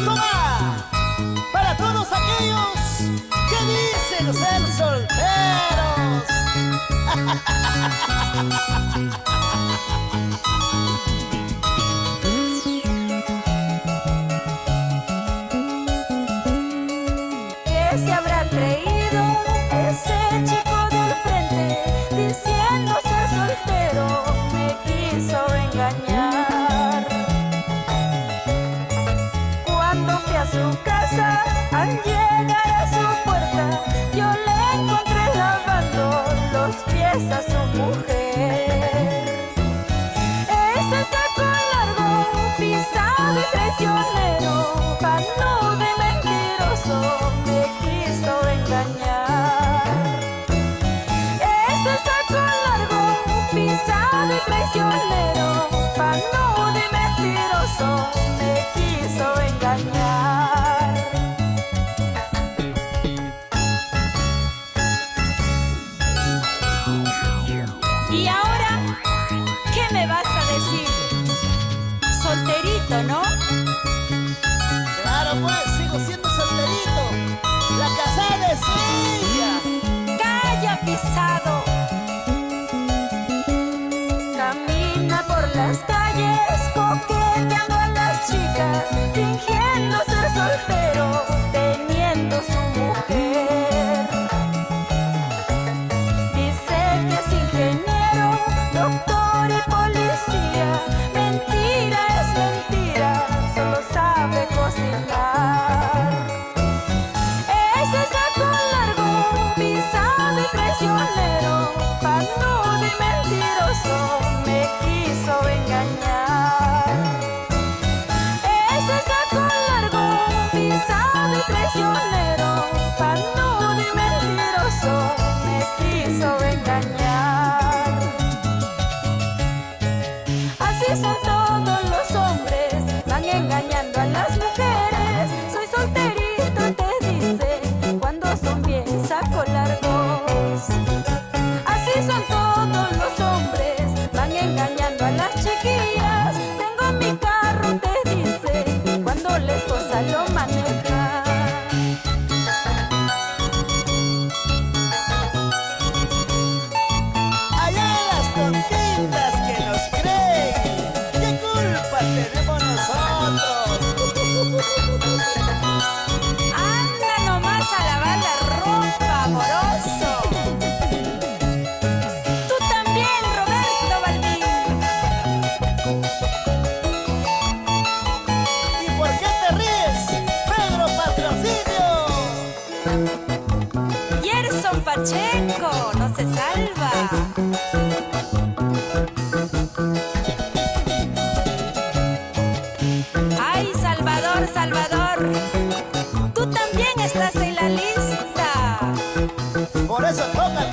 Esto va para todos aquellos que dicen ser solteros. ¿Qué se habrá creído ese chico del frente? Diciendo ser soltero, me quiso engañar. Cuando fui a su casa, al llegar a su puerta, yo le encontré lavando los pies a su mujer. Ese saco largo, pisado y traicionero, panudo y mentiroso, me quiso engañar. Ese saco largo, pisado y traicionero, panudo y mentiroso, me quiso engañar. Y ahora, ¿qué me vas a decir? Solterito, ¿no? Claro pues, sigo siendo solterito. La casada es ella. ¡Calla, pisado! Camina por las calles coqueteando a las chicas, fingiendo ser soltero, teniendo su mujer. Dice que es ingeniero, doctor y policía. Mentira es mentira, solo sabe cocinar. Ese saco largo, pisado y traicionero, panudo y mentiroso, me quiso engañar. Ese saco largo, pisado y traicionero, panudo y mentiroso, me quiso engañar. Así son todos los hombres, van engañando a las mujeres. Soy solterito, te dice, cuando son bien saco largos. Así son todos los hombres, van engañando a las chiquillas. Tengo mi carro, te dice, cuando la esposa lo maneja. Allá las tontitas que nos creen. ¿Qué culpa tenemos nosotros? Anda nomás a lavar la ropa, amoroso. Tú también, Roberto Balbín. ¿Y por qué te ríes, Pedro Patrocinio? Gerson Pacheco, no se salva. Ay, Salvador, Salvador, tú también estás en la lista. Por eso toca,